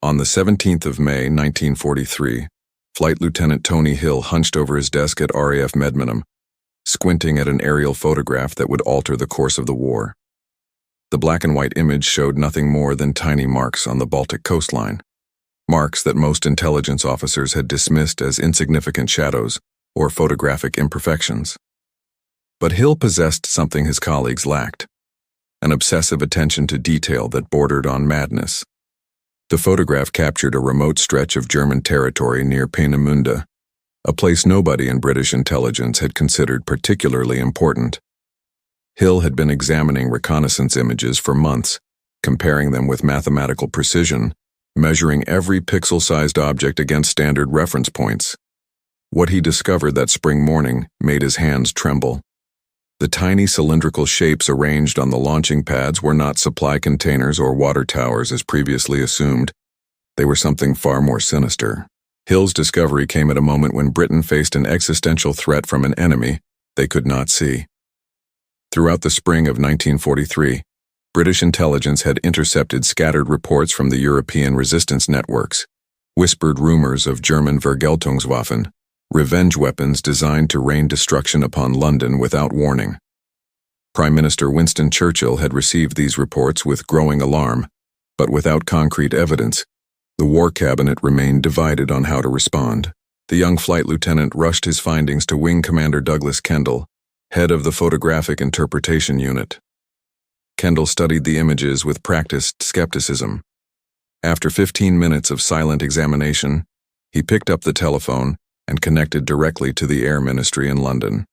On the 17th of May, 1943, Flight Lieutenant Tony Hill hunched over his desk at RAF Medmenham, squinting at an aerial photograph that would alter the course of the war. The black and white image showed nothing more than tiny marks on the Baltic coastline, marks that most intelligence officers had dismissed as insignificant shadows or photographic imperfections. But Hill possessed something his colleagues lacked, an obsessive attention to detail that bordered on madness. The photograph captured a remote stretch of German territory near Peenemünde, a place nobody in British intelligence had considered particularly important. Hill had been examining reconnaissance images for months, comparing them with mathematical precision, measuring every pixel-sized object against standard reference points. What he discovered that spring morning made his hands tremble. The tiny cylindrical shapes arranged on the launching pads were not supply containers or water towers as previously assumed. They were something far more sinister. Hill's discovery came at a moment when Britain faced an existential threat from an enemy they could not see. Throughout the spring of 1943, British intelligence had intercepted scattered reports from the European resistance networks, whispered rumors of German Vergeltungswaffen, revenge weapons designed to rain destruction upon London without warning. Prime Minister Winston Churchill had received these reports with growing alarm, but without concrete evidence. The War Cabinet remained divided on how to respond. The young flight lieutenant rushed his findings to Wing Commander Douglas Kendall, head of the Photographic Interpretation Unit. Kendall studied the images with practiced skepticism. After 15 minutes of silent examination, he picked up the telephone and connected directly to the Air Ministry in London.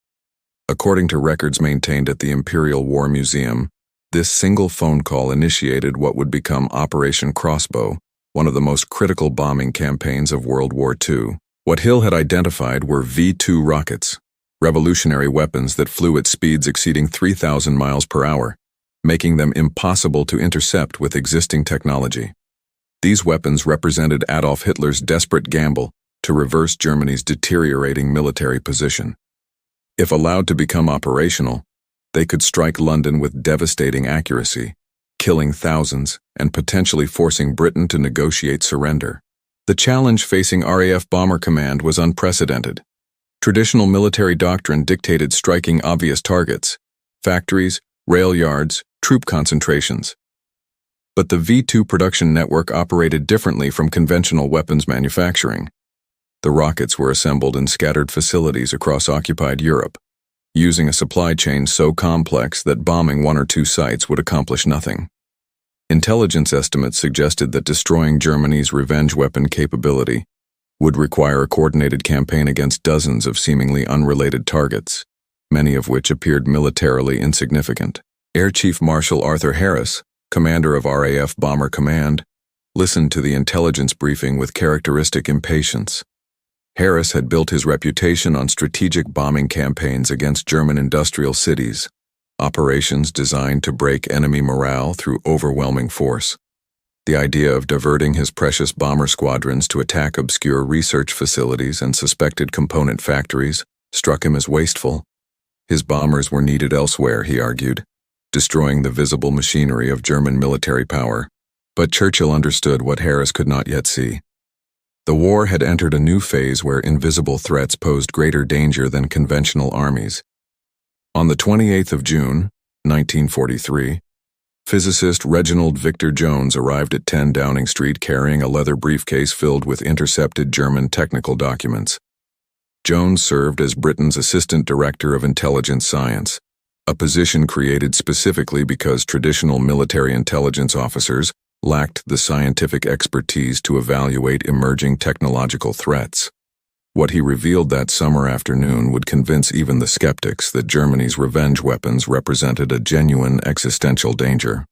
According to records maintained at the Imperial War Museum, this single phone call initiated what would become Operation Crossbow, one of the most critical bombing campaigns of World War II. What Hill had identified were V-2 rockets, revolutionary weapons that flew at speeds exceeding 3,000 miles per hour, making them impossible to intercept with existing technology. These weapons represented Adolf Hitler's desperate gamble to reverse Germany's deteriorating military position. If allowed to become operational, they could strike London with devastating accuracy, killing thousands and potentially forcing Britain to negotiate surrender. The challenge facing RAF Bomber Command was unprecedented. Traditional military doctrine dictated striking obvious targets: factories, rail yards, troop concentrations. But the V-2 production network operated differently from conventional weapons manufacturing. The rockets were assembled in scattered facilities across occupied Europe, using a supply chain so complex that bombing one or two sites would accomplish nothing. Intelligence estimates suggested that destroying Germany's revenge weapon capability would require a coordinated campaign against dozens of seemingly unrelated targets, many of which appeared militarily insignificant. Air Chief Marshal Arthur Harris, commander of RAF Bomber Command, listened to the intelligence briefing with characteristic impatience. Harris had built his reputation on strategic bombing campaigns against German industrial cities, operations designed to break enemy morale through overwhelming force. The idea of diverting his precious bomber squadrons to attack obscure research facilities and suspected component factories struck him as wasteful. His bombers were needed elsewhere, he argued, destroying the visible machinery of German military power. But Churchill understood what Harris could not yet see. The war had entered a new phase where invisible threats posed greater danger than conventional armies. On the 28th of June, 1943, physicist Reginald Victor Jones arrived at 10 Downing Street carrying a leather briefcase filled with intercepted German technical documents. Jones served as Britain's Assistant Director of Intelligence Science, a position created specifically because traditional military intelligence officers lacked the scientific expertise to evaluate emerging technological threats. What he revealed that summer afternoon would convince even the skeptics that Germany's revenge weapons represented a genuine existential danger.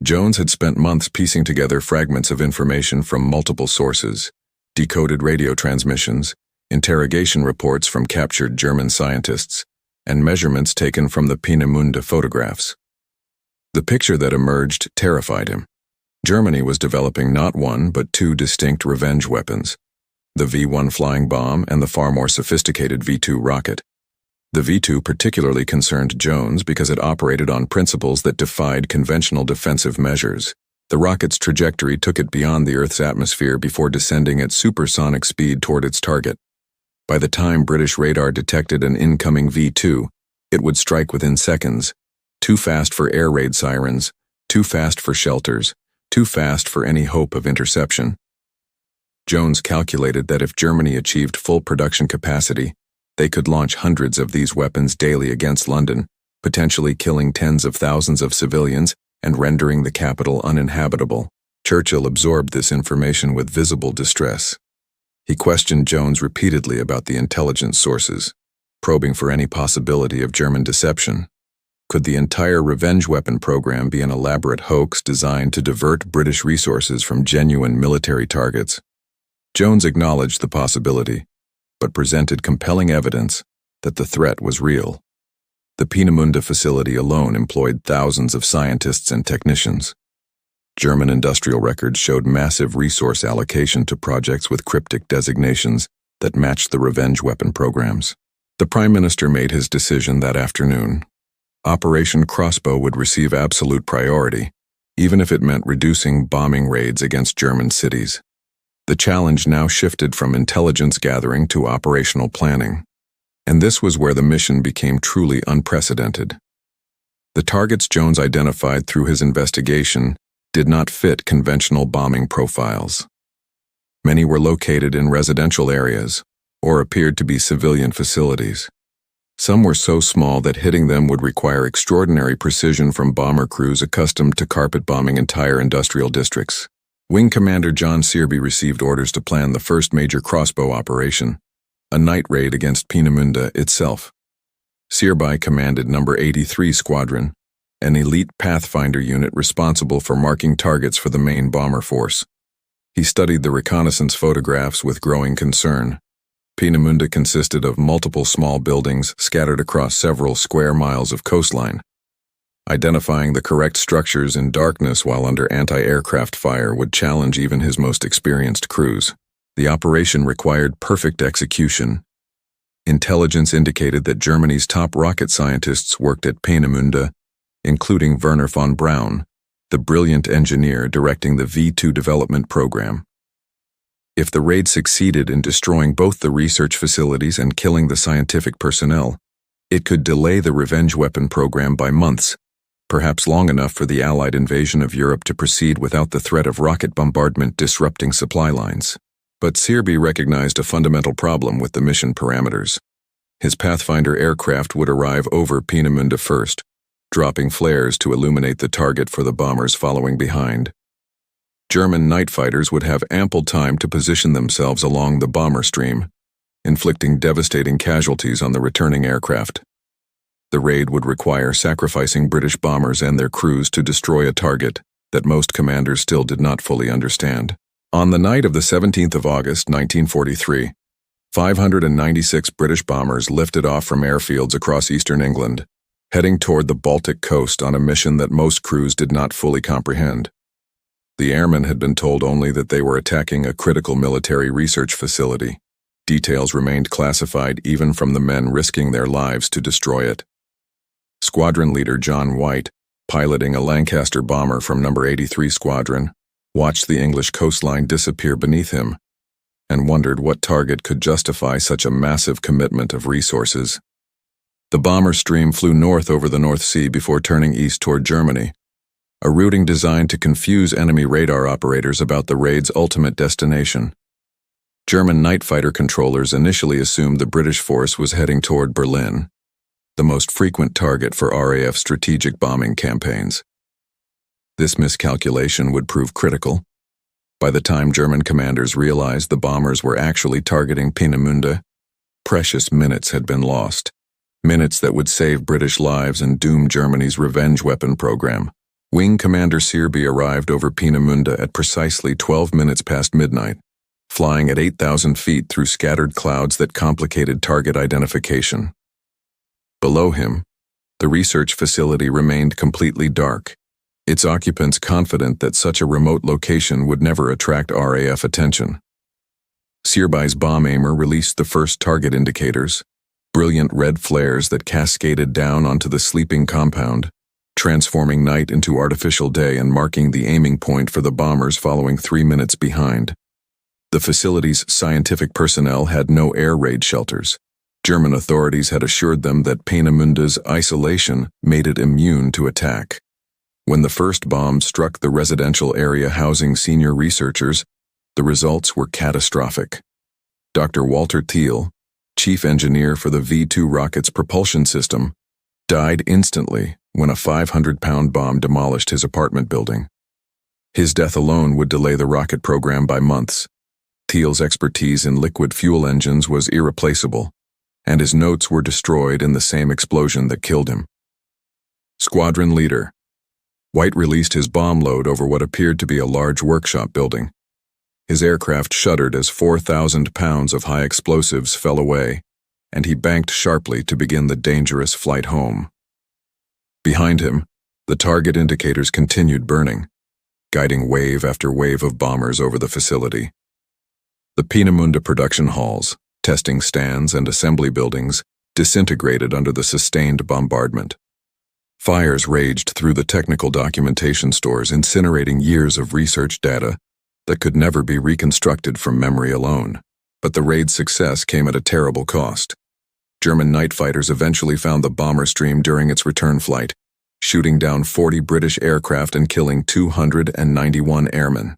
Jones had spent months piecing together fragments of information from multiple sources, decoded radio transmissions, interrogation reports from captured German scientists, and measurements taken from the Peenemünde photographs. The picture that emerged terrified him. Germany was developing not one but two distinct revenge weapons, the V-1 flying bomb and the far more sophisticated V-2 rocket. The V-2 particularly concerned Jones because it operated on principles that defied conventional defensive measures. The rocket's trajectory took it beyond the Earth's atmosphere before descending at supersonic speed toward its target. By the time British radar detected an incoming V-2, it would strike within seconds. Too fast for air raid sirens, too fast for shelters, too fast for any hope of interception. Jones calculated that if Germany achieved full production capacity, they could launch hundreds of these weapons daily against London, potentially killing tens of thousands of civilians and rendering the capital uninhabitable. Churchill absorbed this information with visible distress. He questioned Jones repeatedly about the intelligence sources, probing for any possibility of German deception. Could the entire revenge weapon program be an elaborate hoax designed to divert British resources from genuine military targets? Jones acknowledged the possibility, but presented compelling evidence that the threat was real. The Peenemünde facility alone employed thousands of scientists and technicians. German industrial records showed massive resource allocation to projects with cryptic designations that matched the revenge weapon programs. The Prime Minister made his decision that afternoon. Operation Crossbow would receive absolute priority, even if it meant reducing bombing raids against German cities. The challenge now shifted from intelligence gathering to operational planning. And this was where the mission became truly unprecedented. The targets Jones identified through his investigation did not fit conventional bombing profiles. Many were located in residential areas or appeared to be civilian facilities. Some were so small that hitting them would require extraordinary precision from bomber crews accustomed to carpet bombing entire industrial districts. Wing Commander John Searby received orders to plan the first major crossbow operation, a night raid against Peenemünde itself. Searby commanded No. 83 Squadron, an elite Pathfinder unit responsible for marking targets for the main bomber force. He studied the reconnaissance photographs with growing concern. Peenemünde consisted of multiple small buildings scattered across several square miles of coastline. Identifying the correct structures in darkness while under anti-aircraft fire would challenge even his most experienced crews. The operation required perfect execution. Intelligence indicated that Germany's top rocket scientists worked at Peenemünde, including Werner von Braun, the brilliant engineer directing the V-2 development program. If the raid succeeded in destroying both the research facilities and killing the scientific personnel, it could delay the revenge weapon program by months, perhaps long enough for the Allied invasion of Europe to proceed without the threat of rocket bombardment disrupting supply lines. But Searby recognized a fundamental problem with the mission parameters. His Pathfinder aircraft would arrive over Peenemünde first, dropping flares to illuminate the target for the bombers following behind. German night fighters would have ample time to position themselves along the bomber stream, inflicting devastating casualties on the returning aircraft. The raid would require sacrificing British bombers and their crews to destroy a target that most commanders still did not fully understand. On the night of the 17th of August, 1943, 596 British bombers lifted off from airfields across eastern England, heading toward the Baltic coast on a mission that most crews did not fully comprehend. The airmen had been told only that they were attacking a critical military research facility. Details remained classified even from the men risking their lives to destroy it. Squadron leader John White, piloting a Lancaster bomber from No. 83 Squadron, watched the English coastline disappear beneath him and wondered what target could justify such a massive commitment of resources. The bomber stream flew north over the North Sea before turning east toward Germany, a routing designed to confuse enemy radar operators about the raid's ultimate destination. German night fighter controllers initially assumed the British force was heading toward Berlin, the most frequent target for RAF strategic bombing campaigns. This miscalculation would prove critical. By the time German commanders realized the bombers were actually targeting Peenemünde, precious minutes had been lost, minutes that would save British lives and doom Germany's revenge weapon program. Wing Commander Searby arrived over Peenemünde at precisely 12 minutes past midnight, flying at 8,000 feet through scattered clouds that complicated target identification. Below him, the research facility remained completely dark, its occupants confident that such a remote location would never attract RAF attention. Searby's bomb aimer released the first target indicators, brilliant red flares that cascaded down onto the sleeping compound, transforming night into artificial day and marking the aiming point for the bombers following 3 minutes behind. The facility's scientific personnel had no air raid shelters. German authorities had assured them that Peenemunde's isolation made it immune to attack. When the first bomb struck the residential area housing senior researchers, the results were catastrophic. Dr. Walter Thiel, chief engineer for the V-2 rocket's propulsion system, died instantly when a 500-pound bomb demolished his apartment building. His death alone would delay the rocket program by months. Thiel's expertise in liquid fuel engines was irreplaceable, and his notes were destroyed in the same explosion that killed him. Squadron leader. White released his bomb load over what appeared to be a large workshop building. His aircraft shuddered as 4,000 pounds of high explosives fell away, and he banked sharply to begin the dangerous flight home. Behind him, the target indicators continued burning, guiding wave after wave of bombers over the facility. The Peenemünde production halls, testing stands, and assembly buildings disintegrated under the sustained bombardment. Fires raged through the technical documentation stores, incinerating years of research data that could never be reconstructed from memory alone. But the raid's success came at a terrible cost. German night fighters eventually found the bomber stream during its return flight, shooting down 40 British aircraft and killing 291 airmen.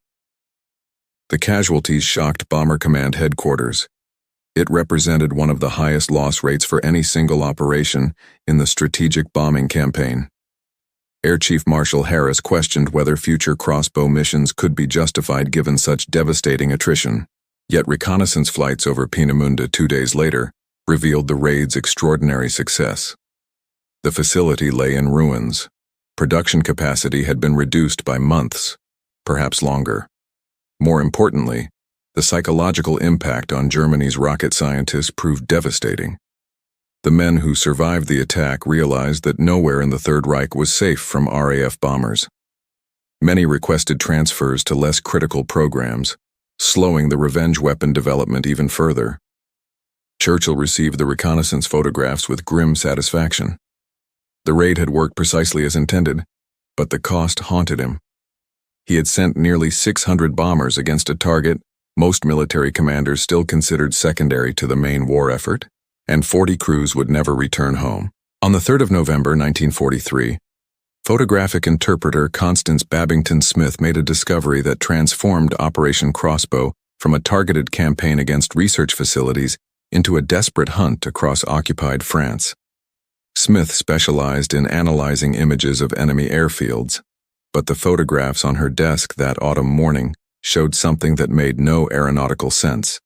The casualties shocked Bomber Command headquarters. It represented one of the highest loss rates for any single operation in the strategic bombing campaign. Air Chief Marshal Harris questioned whether future crossbow missions could be justified given such devastating attrition. Yet reconnaissance flights over Peenemünde 2 days later revealed the raid's extraordinary success. The facility lay in ruins. Production capacity had been reduced by months, perhaps longer. More importantly, the psychological impact on Germany's rocket scientists proved devastating. The men who survived the attack realized that nowhere in the Third Reich was safe from RAF bombers. Many requested transfers to less critical programs, slowing the revenge weapon development even further. Churchill received the reconnaissance photographs with grim satisfaction. The raid had worked precisely as intended, but the cost haunted him. He had sent nearly 600 bombers against a target most military commanders still considered secondary to the main war effort, and 40 crews would never return home. On the 3rd of November 1943, photographic interpreter Constance Babington Smith made a discovery that transformed Operation Crossbow from a targeted campaign against research facilities into a desperate hunt across occupied France. Smith specialized in analyzing images of enemy airfields, but the photographs on her desk that autumn morning showed something that made no aeronautical sense.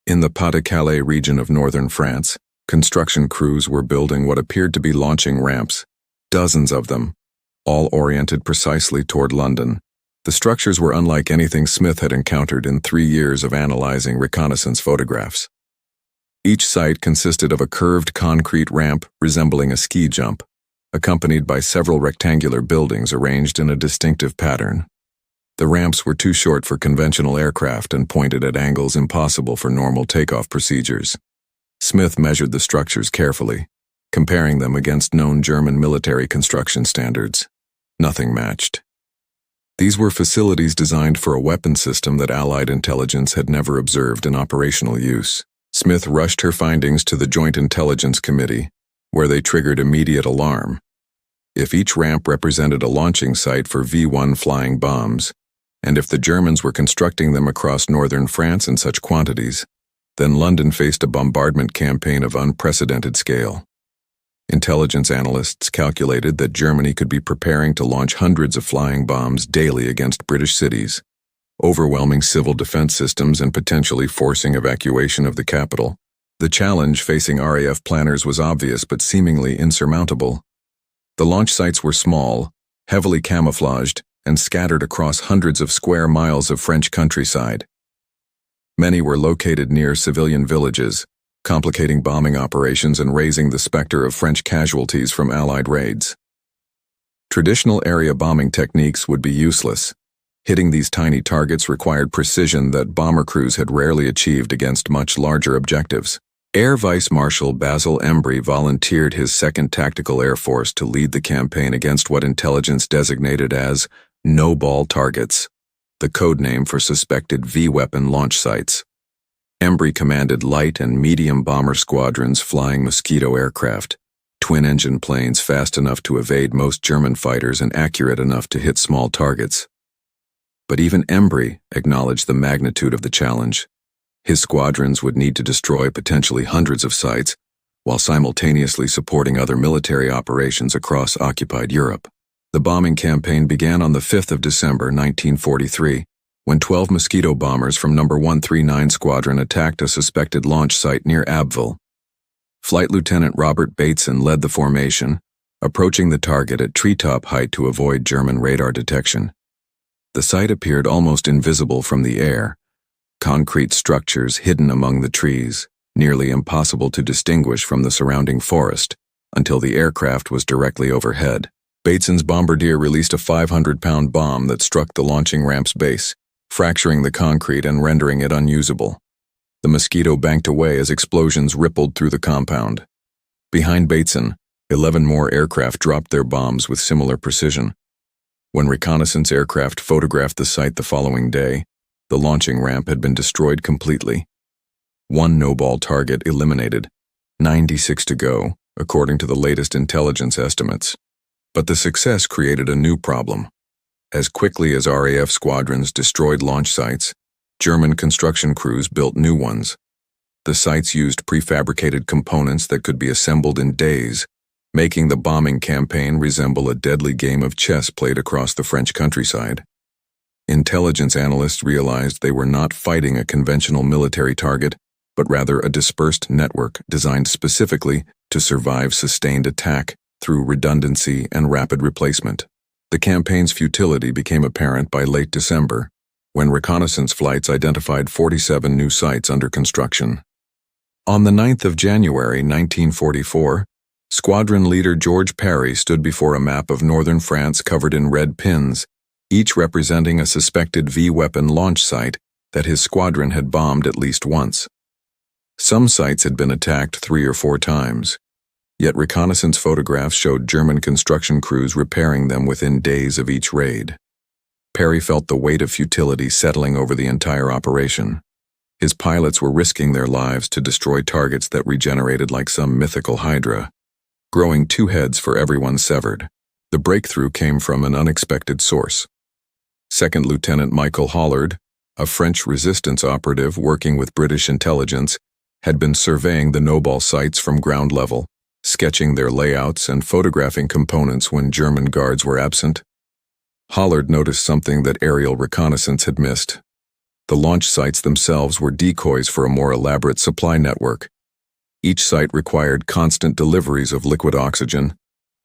In the Pas-de-Calais region of northern France, construction crews were building what appeared to be launching ramps, dozens of them, all oriented precisely toward London. The structures were unlike anything Smith had encountered in 3 years of analyzing reconnaissance photographs. Each site consisted of a curved concrete ramp resembling a ski jump, accompanied by several rectangular buildings arranged in a distinctive pattern. The ramps were too short for conventional aircraft and pointed at angles impossible for normal takeoff procedures. Smith measured the structures carefully, comparing them against known German military construction standards. Nothing matched. These were facilities designed for a weapon system that Allied intelligence had never observed in operational use. Smith rushed her findings to the Joint Intelligence Committee, where they triggered immediate alarm. If each ramp represented a launching site for V-1 flying bombs, and if the Germans were constructing them across northern France in such quantities, then London faced a bombardment campaign of unprecedented scale. Intelligence analysts calculated that Germany could be preparing to launch hundreds of flying bombs daily against British cities, overwhelming civil defense systems and potentially forcing evacuation of the capital. The challenge facing RAF planners was obvious but seemingly insurmountable. The launch sites were small, heavily camouflaged, and scattered across hundreds of square miles of French countryside. Many were located near civilian villages, complicating bombing operations and raising the specter of French casualties from Allied raids. Traditional area bombing techniques would be useless. Hitting these tiny targets required precision that bomber crews had rarely achieved against much larger objectives. Air Vice Marshal Basil Embry volunteered his 2nd Tactical Air Force to lead the campaign against what intelligence designated as no-ball targets, the code name for suspected V-weapon launch sites. Embry commanded light and medium bomber squadrons flying Mosquito aircraft, twin-engine planes fast enough to evade most German fighters and accurate enough to hit small targets. But even Embry acknowledged the magnitude of the challenge. His squadrons would need to destroy potentially hundreds of sites while simultaneously supporting other military operations across occupied Europe. The bombing campaign began on the 5th of December 1943, when 12 Mosquito bombers from No. 139 Squadron attacked a suspected launch site near Abbeville. Flight Lieutenant Robert Bateson led the formation, approaching the target at treetop height to avoid German radar detection. The site appeared almost invisible from the air, concrete structures hidden among the trees, nearly impossible to distinguish from the surrounding forest, until the aircraft was directly overhead. Bateson's bombardier released a 500-pound bomb that struck the launching ramp's base, fracturing the concrete and rendering it unusable. The Mosquito banked away as explosions rippled through the compound. Behind Bateson, 11 more aircraft dropped their bombs with similar precision. When reconnaissance aircraft photographed the site the following day, the launching ramp had been destroyed completely. One no-ball target eliminated, 96 to go, according to the latest intelligence estimates. But the success created a new problem. As quickly as RAF squadrons destroyed launch sites, German construction crews built new ones. The sites used prefabricated components that could be assembled in days, making the bombing campaign resemble a deadly game of chess played across the French countryside. Intelligence analysts realized they were not fighting a conventional military target, but rather a dispersed network designed specifically to survive sustained attack through redundancy and rapid replacement. The campaign's futility became apparent by late December, when reconnaissance flights identified 47 new sites under construction. On the 9th of January 1944, squadron leader George Parry stood before a map of northern France covered in red pins, each representing a suspected V-weapon launch site that his squadron had bombed at least once. Some sites had been attacked 3 or 4 times, yet reconnaissance photographs showed German construction crews repairing them within days of each raid. Parry felt the weight of futility settling over the entire operation. His pilots were risking their lives to destroy targets that regenerated like some mythical hydra, growing 2 heads for everyone severed. The breakthrough came from an unexpected source. 2nd Lieutenant Michael Hollard, a French resistance operative working with British intelligence, had been surveying the no-ball sites from ground level, sketching their layouts and photographing components when German guards were absent. Hollard noticed something that aerial reconnaissance had missed. The launch sites themselves were decoys for a more elaborate supply network. Each site required constant deliveries of liquid oxygen,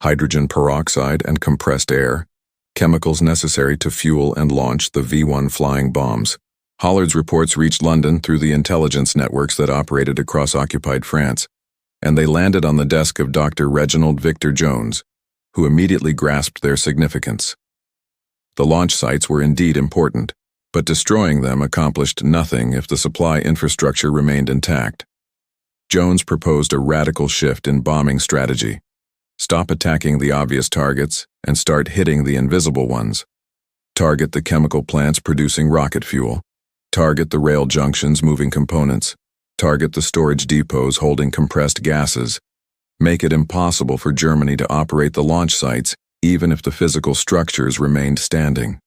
hydrogen peroxide, and compressed air, chemicals necessary to fuel and launch the V-1 flying bombs. Hollard's reports reached London through the intelligence networks that operated across occupied France, and they landed on the desk of Dr. Reginald Victor Jones, who immediately grasped their significance. The launch sites were indeed important, but destroying them accomplished nothing if the supply infrastructure remained intact. Jones proposed a radical shift in bombing strategy. Stop attacking the obvious targets and start hitting the invisible ones. Target the chemical plants producing rocket fuel. Target the rail junctions moving components. Target the storage depots holding compressed gases. Make it impossible for Germany to operate the launch sites even if the physical structures remained standing.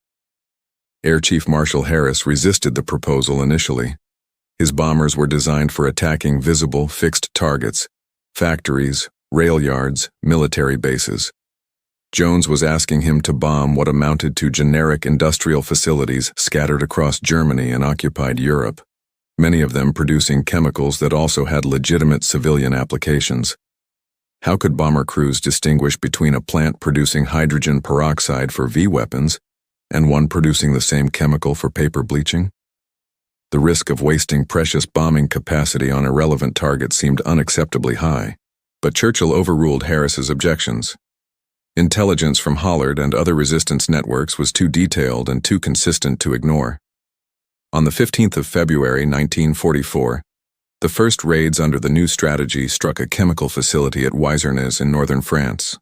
Air Chief Marshal Harris resisted the proposal initially. His bombers were designed for attacking visible, fixed targets, factories, rail yards, military bases. Jones was asking him to bomb what amounted to generic industrial facilities scattered across Germany and occupied Europe, many of them producing chemicals that also had legitimate civilian applications. How could bomber crews distinguish between a plant producing hydrogen peroxide for V-weapons and one producing the same chemical for paper bleaching? The risk of wasting precious bombing capacity on irrelevant targets seemed unacceptably high, but Churchill overruled Harris's objections. Intelligence from Hollard and other resistance networks was too detailed and too consistent to ignore. On the 15th of February 1944, The first raids under the new strategy struck a chemical facility at Wizernes in northern France.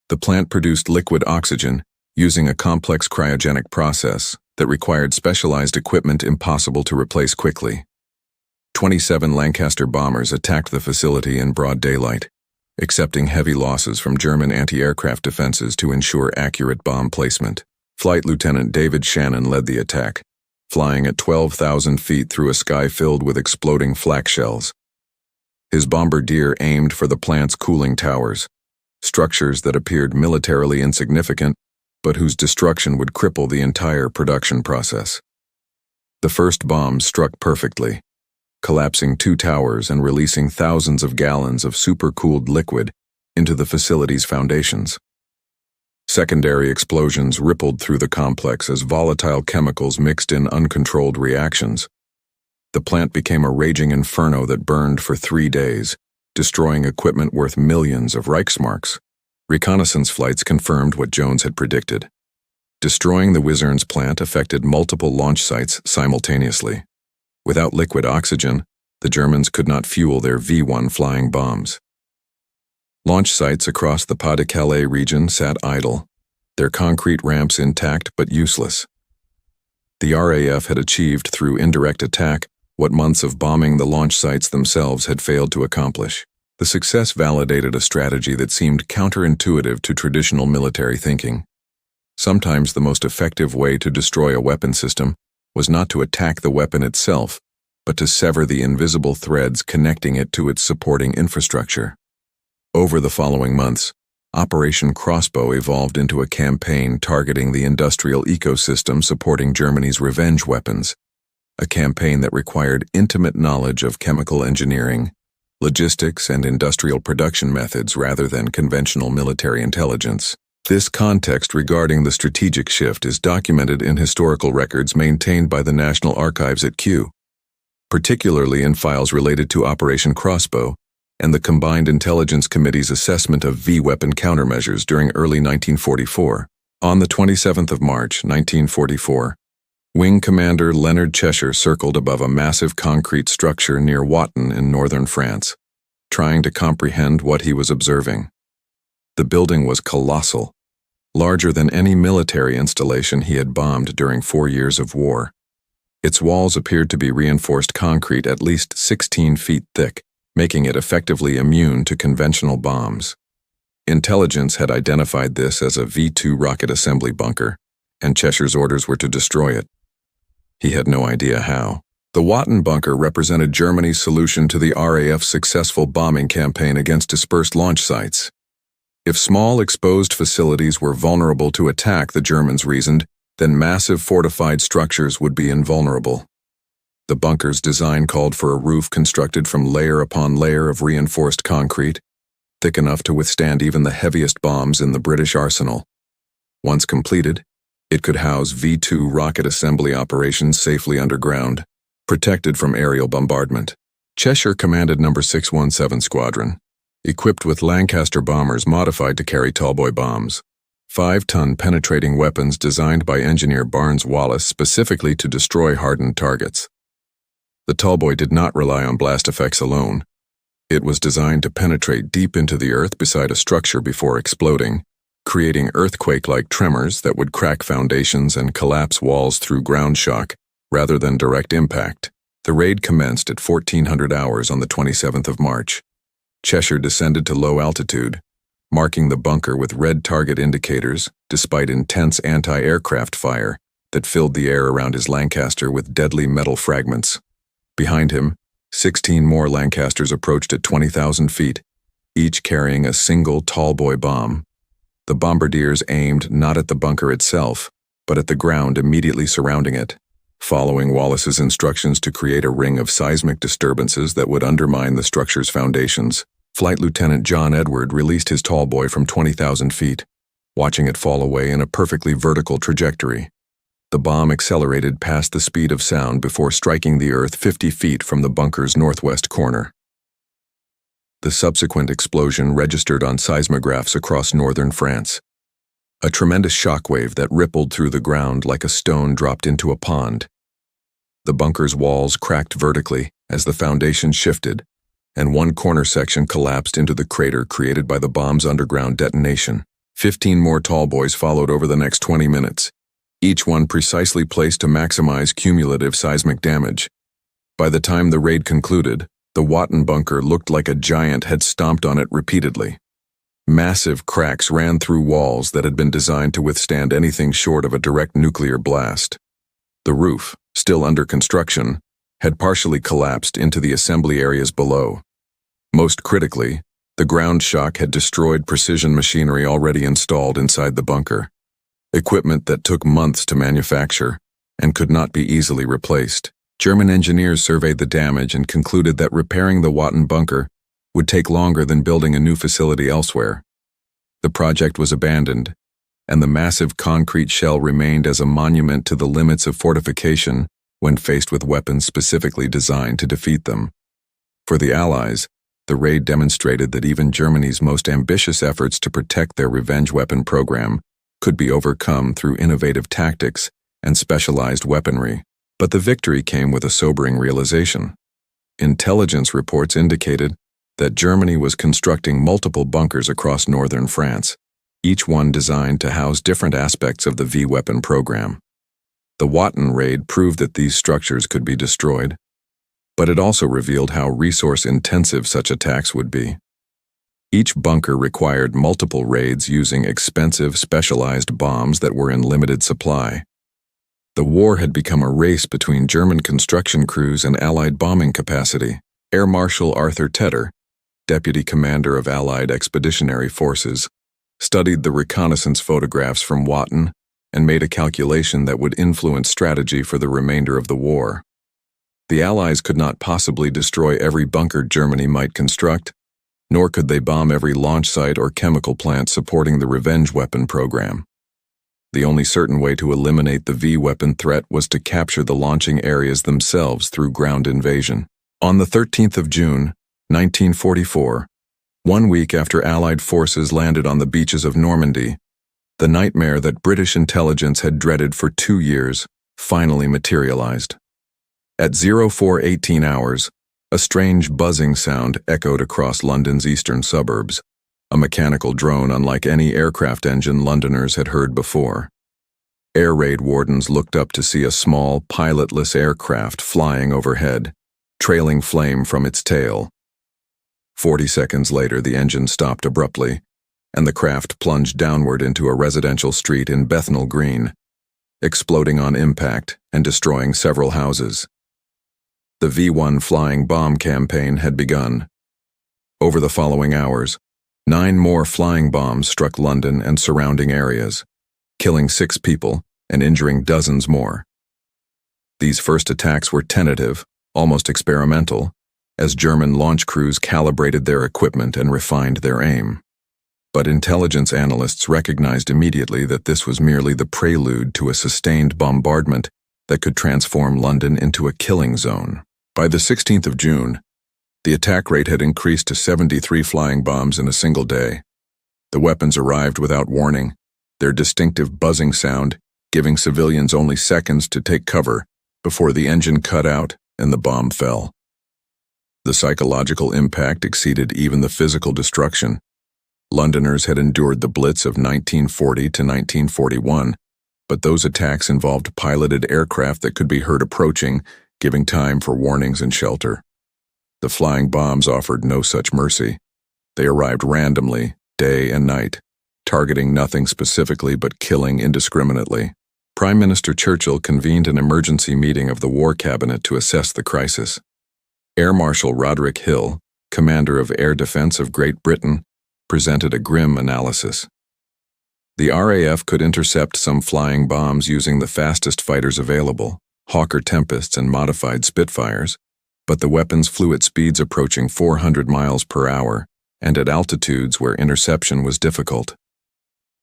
The plant produced liquid oxygen using a complex cryogenic process that required specialized equipment impossible to replace quickly. 27 Lancaster bombers attacked the facility in broad daylight, accepting heavy losses from German anti-aircraft defenses to ensure accurate bomb placement. Flight Lieutenant David Shannon led the attack, flying at 12,000 feet through a sky filled with exploding flak shells. His bombardier aimed for the plant's cooling towers, structures that appeared militarily insignificant, but whose destruction would cripple the entire production process. The first bomb struck perfectly, collapsing 2 towers and releasing thousands of gallons of supercooled liquid into the facility's foundations. Secondary explosions rippled through the complex as volatile chemicals mixed in uncontrolled reactions. The plant became a raging inferno that burned for 3 days, destroying equipment worth millions of Reichsmarks. Reconnaissance flights confirmed what Jones had predicted. Destroying the Wizernes plant affected multiple launch sites simultaneously. Without liquid oxygen, the Germans could not fuel their V-1 flying bombs. Launch sites across the Pas-de-Calais region sat idle, their concrete ramps intact but useless. The RAF had achieved through indirect attack what months of bombing the launch sites themselves had failed to accomplish. The success validated a strategy that seemed counterintuitive to traditional military thinking. Sometimes the most effective way to destroy a weapon system was not to attack the weapon itself, but to sever the invisible threads connecting it to its supporting infrastructure. Over the following months, Operation Crossbow evolved into a campaign targeting the industrial ecosystem supporting Germany's revenge weapons, a campaign that required intimate knowledge of chemical engineering, logistics, and industrial production methods rather than conventional military intelligence. This context regarding the strategic shift is documented in historical records maintained by the National Archives at Kew, particularly in files related to Operation Crossbow and the Combined Intelligence Committee's assessment of V-weapon countermeasures during early 1944. On the 27th of March, 1944, Wing Commander Leonard Cheshire circled above a massive concrete structure near Watton in northern France, trying to comprehend what he was observing. The building was colossal, larger than any military installation he had bombed during 4 years of war. Its walls appeared to be reinforced concrete at least 16 feet thick, making it effectively immune to conventional bombs. Intelligence had identified this as a V-2 rocket assembly bunker, and Cheshire's orders were to destroy it. He had no idea how. The Watton bunker represented Germany's solution to the RAF's successful bombing campaign against dispersed launch sites. If small exposed facilities were vulnerable to attack, the Germans reasoned, then massive fortified structures would be invulnerable. The bunker's design called for a roof constructed from layer upon layer of reinforced concrete, thick enough to withstand even the heaviest bombs in the British arsenal. Once completed, it could house V-2 rocket assembly operations safely underground, protected from aerial bombardment. Cheshire commanded No. 617 Squadron, equipped with Lancaster bombers modified to carry tallboy bombs, 5-ton penetrating weapons designed by engineer Barnes Wallace specifically to destroy hardened targets. The tallboy did not rely on blast effects alone. It was designed to penetrate deep into the earth beside a structure before exploding, creating earthquake-like tremors that would crack foundations and collapse walls through ground shock rather than direct impact. The raid commenced at 1400 hours on the 27th of March. Cheshire descended to low altitude, marking the bunker with red target indicators despite intense anti-aircraft fire that filled the air around his Lancaster with deadly metal fragments. Behind him, 16 more Lancasters approached at 20,000 feet, each carrying a single tallboy bomb. The bombardiers aimed not at the bunker itself, but at the ground immediately surrounding it, following Wallace's instructions to create a ring of seismic disturbances that would undermine the structure's foundations. Flight Lieutenant John Edward released his tallboy from 20,000 feet, watching it fall away in a perfectly vertical trajectory. The bomb accelerated past the speed of sound before striking the earth 50 feet from the bunker's northwest corner. The subsequent explosion registered on seismographs across northern France. A tremendous shockwave that rippled through the ground like a stone dropped into a pond. The bunker's walls cracked vertically, as the foundation shifted, and one corner section collapsed into the crater created by the bomb's underground detonation. 15 more tall boys followed over the next 20 minutes, each one precisely placed to maximize cumulative seismic damage. By the time the raid concluded, the Watton bunker looked like a giant had stomped on it repeatedly. Massive cracks ran through walls that had been designed to withstand anything short of a direct nuclear blast. The roof, still under construction, had partially collapsed into the assembly areas below. Most critically, the ground shock had destroyed precision machinery already installed inside the bunker, equipment that took months to manufacture and could not be easily replaced. German engineers surveyed the damage and concluded that repairing the Watton bunker would take longer than building a new facility elsewhere. The project was abandoned, and the massive concrete shell remained as a monument to the limits of fortification when faced with weapons specifically designed to defeat them. For the Allies, the raid demonstrated that even Germany's most ambitious efforts to protect their revenge weapon program could be overcome through innovative tactics and specialized weaponry. But the victory came with a sobering realization. Intelligence reports indicated that Germany was constructing multiple bunkers across northern France, each one designed to house different aspects of the V-weapon program. The Watton raid proved that these structures could be destroyed, but it also revealed how resource-intensive such attacks would be. Each bunker required multiple raids using expensive, specialized bombs that were in limited supply. The war had become a race between German construction crews and Allied bombing capacity. Air Marshal Arthur Tedder, deputy commander of Allied expeditionary forces, studied the reconnaissance photographs from Watton and made a calculation that would influence strategy for the remainder of the war. The Allies could not possibly destroy every bunker Germany might construct, nor could they bomb every launch site or chemical plant supporting the revenge weapon program. The only certain way to eliminate the V-weapon threat was to capture the launching areas themselves through ground invasion. On the 13th of June, 1944, 1 week after Allied forces landed on the beaches of Normandy, the nightmare that British intelligence had dreaded for 2 years finally materialized. At 04:18 hours, a strange buzzing sound echoed across London's eastern suburbs, a mechanical drone unlike any aircraft engine Londoners had heard before. Air raid wardens looked up to see a small, pilotless aircraft flying overhead, trailing flame from its tail. 40 seconds later, the engine stopped abruptly, and the craft plunged downward into a residential street in Bethnal Green, exploding on impact and destroying several houses. The V-1 flying bomb campaign had begun. Over the following hours, 9 more flying bombs struck London and surrounding areas, killing 6 people and injuring dozens more. These first attacks were tentative, almost experimental, as German launch crews calibrated their equipment and refined their aim. But intelligence analysts recognized immediately that this was merely the prelude to a sustained bombardment that could transform London into a killing zone. By the 16th of June, the attack rate had increased to 73 flying bombs in a single day. The weapons arrived without warning, their distinctive buzzing sound giving civilians only seconds to take cover before the engine cut out and the bomb fell. The psychological impact exceeded even the physical destruction. Londoners had endured the Blitz of 1940 to 1941, but those attacks involved piloted aircraft that could be heard approaching, giving time for warnings and shelter. The flying bombs offered no such mercy. They arrived randomly, day and night, targeting nothing specifically but killing indiscriminately. Prime Minister Churchill convened an emergency meeting of the War Cabinet to assess the crisis. Air Marshal Roderick Hill, commander of Air Defence of Great Britain, presented a grim analysis. The RAF could intercept some flying bombs using the fastest fighters available, Hawker Tempests and modified Spitfires, but the weapons flew at speeds approaching 400 miles per hour and at altitudes where interception was difficult.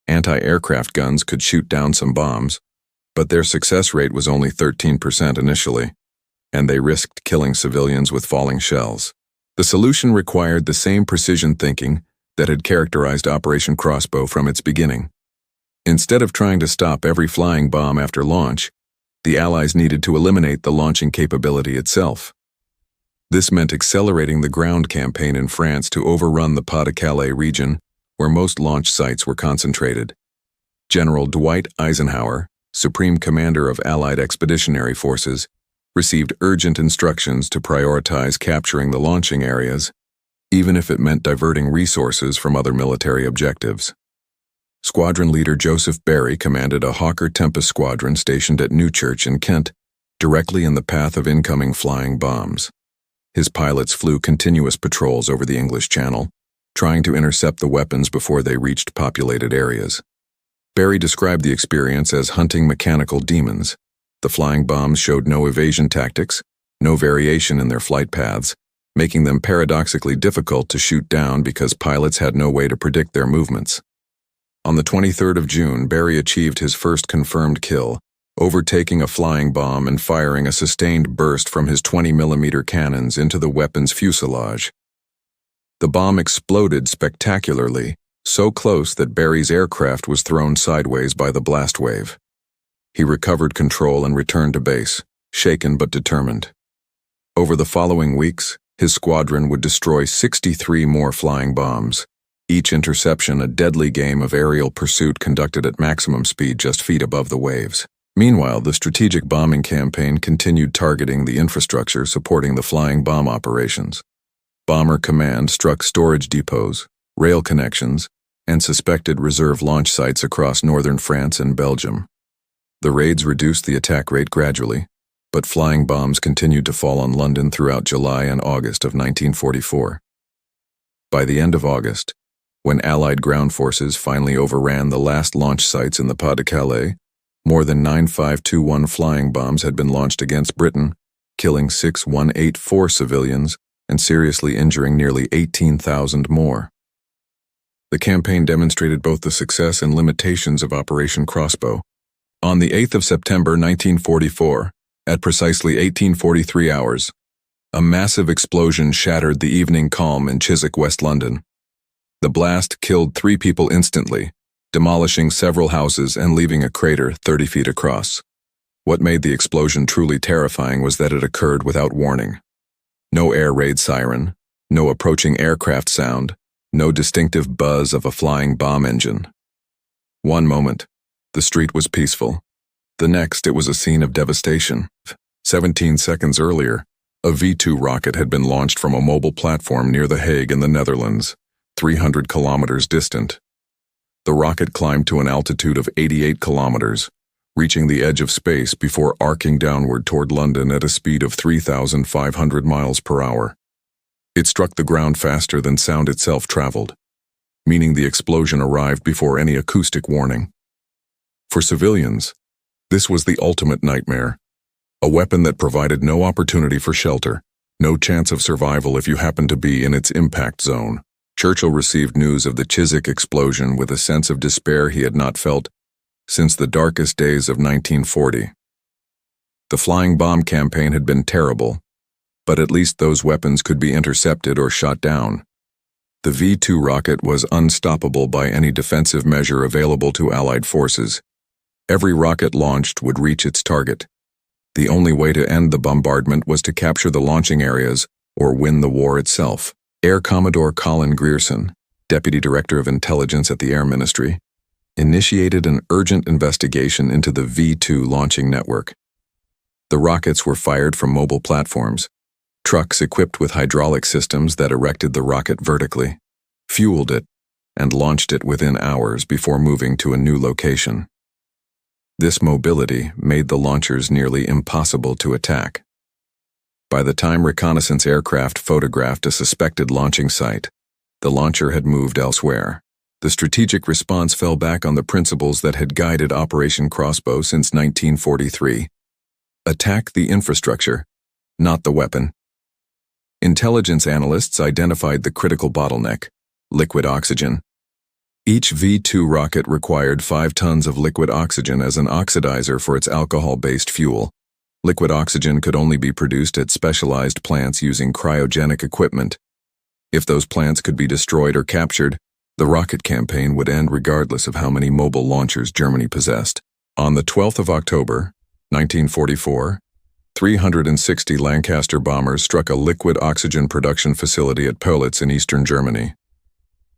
Anti-aircraft guns could shoot down some bombs, but their success rate was only 13% initially, and they risked killing civilians with falling shells. The solution required the same precision thinking that had characterized Operation Crossbow from its beginning. Instead of trying to stop every flying bomb after launch, the Allies needed to eliminate the launching capability itself. This meant accelerating the ground campaign in France to overrun the Pas-de-Calais region, where most launch sites were concentrated. General Dwight Eisenhower, Supreme Commander of Allied Expeditionary Forces, received urgent instructions to prioritize capturing the launching areas, even if it meant diverting resources from other military objectives. Squadron leader Joseph Barry commanded a Hawker Tempest squadron stationed at Newchurch in Kent, directly in the path of incoming flying bombs. His pilots flew continuous patrols over the English Channel, trying to intercept the weapons before they reached populated areas. Barry described the experience as hunting mechanical demons. The flying bombs showed no evasion tactics, no variation in their flight paths, making them paradoxically difficult to shoot down because pilots had no way to predict their movements. On the 23rd of June, Barry achieved his first confirmed kill, overtaking a flying bomb and firing a sustained burst from his 20mm cannons into the weapon's fuselage. The bomb exploded spectacularly, so close that Barry's aircraft was thrown sideways by the blast wave. He recovered control and returned to base, shaken but determined. Over the following weeks, his squadron would destroy 63 more flying bombs, each interception a deadly game of aerial pursuit conducted at maximum speed just feet above the waves. Meanwhile, the strategic bombing campaign continued targeting the infrastructure supporting the flying bomb operations. Bomber Command struck storage depots, rail connections, and suspected reserve launch sites across northern France and Belgium. The raids reduced the attack rate gradually, but flying bombs continued to fall on London throughout July and August of 1944. By the end of August, when Allied ground forces finally overran the last launch sites in the Pas-de-Calais, more than 9521 flying bombs had been launched against Britain, killing 6,184 civilians and seriously injuring nearly 18,000 more. The campaign demonstrated both the success and limitations of Operation Crossbow. On the 8th of September 1944, at precisely 1843 hours, a massive explosion shattered the evening calm in Chiswick, West London. The blast killed 3 people instantly, demolishing several houses and leaving a crater 30 feet across. What made the explosion truly terrifying was that it occurred without warning. No air raid siren, no approaching aircraft sound, no distinctive buzz of a flying bomb engine. One moment, the street was peaceful. The next, it was a scene of devastation. 17 seconds earlier, a V-2 rocket had been launched from a mobile platform near The Hague in the Netherlands, 300 kilometers distant. The rocket climbed to an altitude of 88 kilometers, reaching the edge of space before arcing downward toward London at a speed of 3,500 miles per hour. It struck the ground faster than sound itself traveled, meaning the explosion arrived before any acoustic warning. For civilians, this was the ultimate nightmare, a weapon that provided no opportunity for shelter, no chance of survival if you happened to be in its impact zone. Churchill received news of the Chiswick explosion with a sense of despair he had not felt since the darkest days of 1940. The flying bomb campaign had been terrible, but at least those weapons could be intercepted or shot down. The V-2 rocket was unstoppable by any defensive measure available to Allied forces. Every rocket launched would reach its target. The only way to end the bombardment was to capture the launching areas or win the war itself. Air Commodore Colin Grierson, Deputy Director of Intelligence at the Air Ministry, initiated an urgent investigation into the V-2 launching network. The rockets were fired from mobile platforms, trucks equipped with hydraulic systems that erected the rocket vertically, fueled it, and launched it within hours before moving to a new location. This mobility made the launchers nearly impossible to attack. By the time reconnaissance aircraft photographed a suspected launching site, the launcher had moved elsewhere. The strategic response fell back on the principles that had guided Operation Crossbow since 1943. Attack the infrastructure, not the weapon. Intelligence analysts identified the critical bottleneck: liquid oxygen. Each V-2 rocket required 5 tons of liquid oxygen as an oxidizer for its alcohol-based fuel. Liquid oxygen could only be produced at specialized plants using cryogenic equipment. If those plants could be destroyed or captured, the rocket campaign would end regardless of how many mobile launchers Germany possessed. On the 12th of October, 1944, 360 Lancaster bombers struck a liquid oxygen production facility at Pölitz in eastern Germany.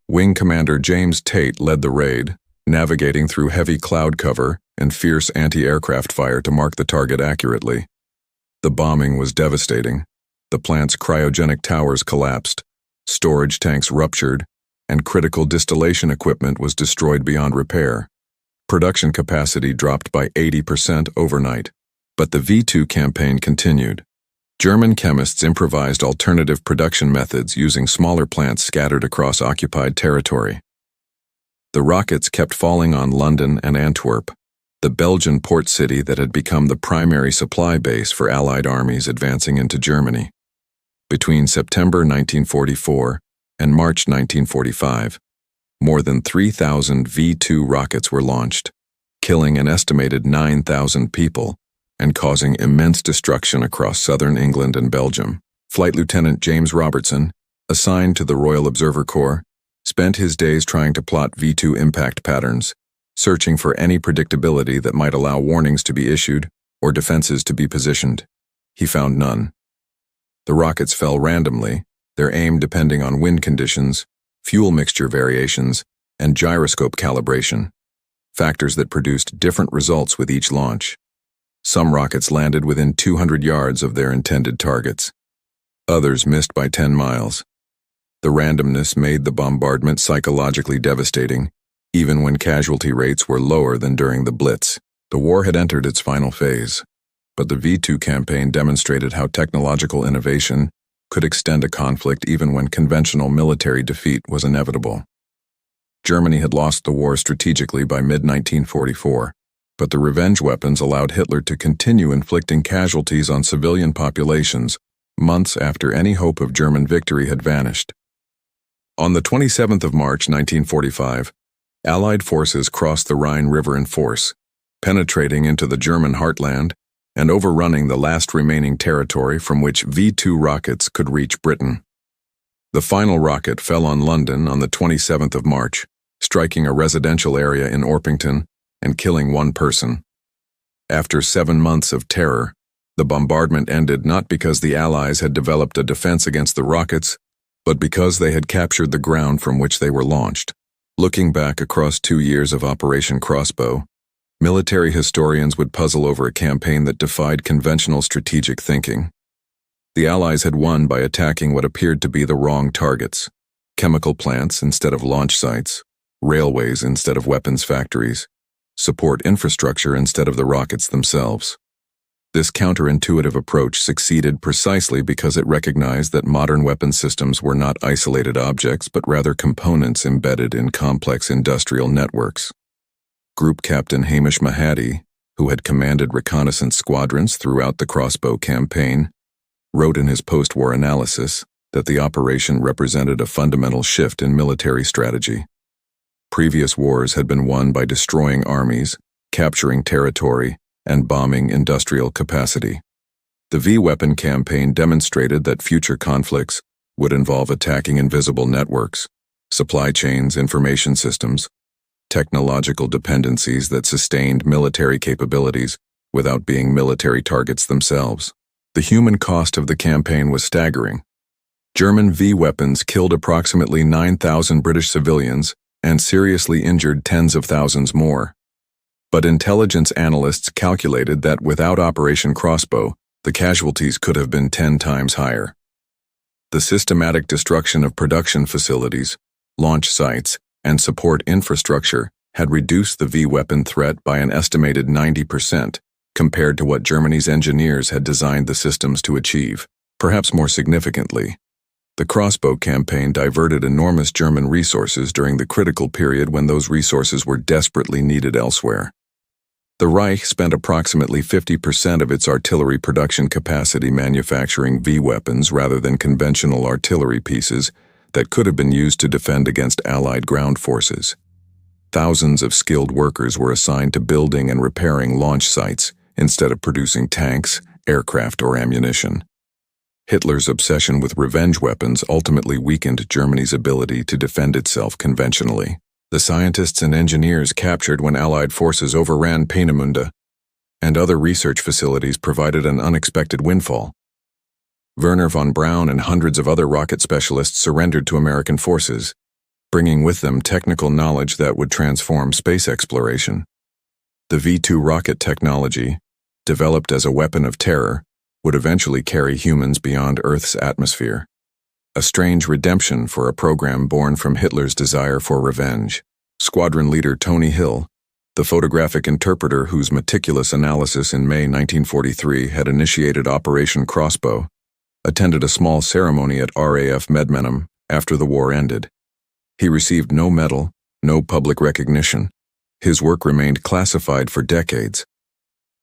Wing Commander James Tate led the raid, navigating through heavy cloud cover and fierce anti-aircraft fire to mark the target accurately. The bombing was devastating. The plant's cryogenic towers collapsed, storage tanks ruptured, and critical distillation equipment was destroyed beyond repair. Production capacity dropped by 80% overnight. But the V2 campaign continued. German chemists improvised alternative production methods using smaller plants scattered across occupied territory. The rockets kept falling on London and Antwerp, the Belgian port city that had become the primary supply base for Allied armies advancing into Germany. Between September 1944 and March 1945, more than 3,000 V2 rockets were launched, killing an estimated 9,000 people and causing immense destruction across southern England and Belgium. Flight Lieutenant James Robertson, assigned to the Royal Observer Corps, spent his days trying to plot V2 impact patterns, searching for any predictability that might allow warnings to be issued or defenses to be positioned. He found none. The rockets fell randomly, their aim depending on wind conditions, fuel mixture variations, and gyroscope calibration, factors that produced different results with each launch. Some rockets landed within 200 yards of their intended targets. Others missed by 10 miles. The randomness made the bombardment psychologically devastating, even when casualty rates were lower than during the Blitz. The war had entered its final phase, but the V2 campaign demonstrated how technological innovation could extend a conflict even when conventional military defeat was inevitable. Germany had lost the war strategically by mid-1944. But the revenge weapons allowed Hitler to continue inflicting casualties on civilian populations months after any hope of German victory had vanished. On the 27th of March 1945, Allied forces crossed the Rhine River in force, penetrating into the German heartland and overrunning the last remaining territory from which V2 rockets could reach Britain. The final rocket fell on London on the 27th of March, striking a residential area in Orpington and killing one person. After 7 months of terror, the bombardment ended not because the Allies had developed a defense against the rockets, but because they had captured the ground from which they were launched. Looking back across 2 years of Operation Crossbow, military historians would puzzle over a campaign that defied conventional strategic thinking. The Allies had won by attacking what appeared to be the wrong targets: chemical plants instead of launch sites, railways instead of weapons factories, support infrastructure instead of the rockets themselves. This counterintuitive approach succeeded precisely because it recognized that modern weapon systems were not isolated objects but rather components embedded in complex industrial networks. Group Captain Hamish Mahady, who had commanded reconnaissance squadrons throughout the Crossbow campaign, wrote in his post-war analysis that the operation represented a fundamental shift in military strategy. Previous wars had been won by destroying armies, capturing territory, and bombing industrial capacity. The V-weapon campaign demonstrated that future conflicts would involve attacking invisible networks, supply chains, information systems, technological dependencies that sustained military capabilities without being military targets themselves. The human cost of the campaign was staggering. German V-weapons killed approximately 9,000 British civilians and seriously injured tens of thousands more. But intelligence analysts calculated that without Operation Crossbow, the casualties could have been 10 times higher. The systematic destruction of production facilities, launch sites, and support infrastructure had reduced the V-weapon threat by an estimated 90% compared to what Germany's engineers had designed the systems to achieve. Perhaps more significantly, the Crossbow campaign diverted enormous German resources during the critical period when those resources were desperately needed elsewhere. The Reich spent approximately 50% of its artillery production capacity manufacturing V-weapons rather than conventional artillery pieces that could have been used to defend against Allied ground forces. Thousands of skilled workers were assigned to building and repairing launch sites instead of producing tanks, aircraft, or ammunition. Hitler's obsession with revenge weapons ultimately weakened Germany's ability to defend itself conventionally. The scientists and engineers captured when Allied forces overran Peenemünde and other research facilities provided an unexpected windfall. Wernher von Braun and hundreds of other rocket specialists surrendered to American forces, bringing with them technical knowledge that would transform space exploration. The V-2 rocket technology, developed as a weapon of terror, would eventually carry humans beyond Earth's atmosphere. A strange redemption for a program born from Hitler's desire for revenge. Squadron leader Tony Hill, the photographic interpreter whose meticulous analysis in May 1943 had initiated Operation Crossbow, attended a small ceremony at RAF Medmenham after the war ended. He received no medal, no public recognition. His work remained classified for decades.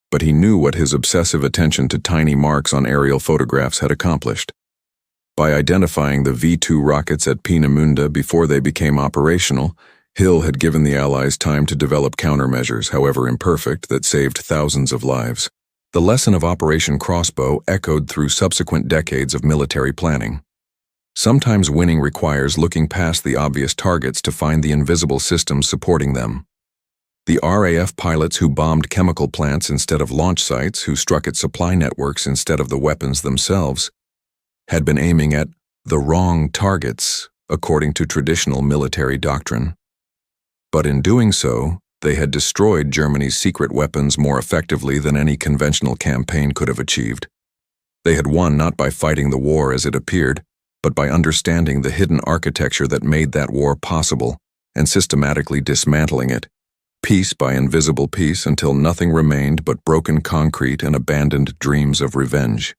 But he knew what his obsessive attention to tiny marks on aerial photographs had accomplished. By identifying the V-2 rockets at Peenemünde before they became operational, Hill had given the Allies time to develop countermeasures, however imperfect, that saved thousands of lives. The lesson of Operation Crossbow echoed through subsequent decades of military planning. Sometimes winning requires looking past the obvious targets to find the invisible systems supporting them. The RAF pilots who bombed chemical plants instead of launch sites, who struck at supply networks instead of the weapons themselves, had been aiming at the wrong targets, according to traditional military doctrine. But in doing so, they had destroyed Germany's secret weapons more effectively than any conventional campaign could have achieved. They had won not by fighting the war as it appeared, but by understanding the hidden architecture that made that war possible and systematically dismantling it, piece by invisible piece, until nothing remained but broken concrete and abandoned dreams of revenge.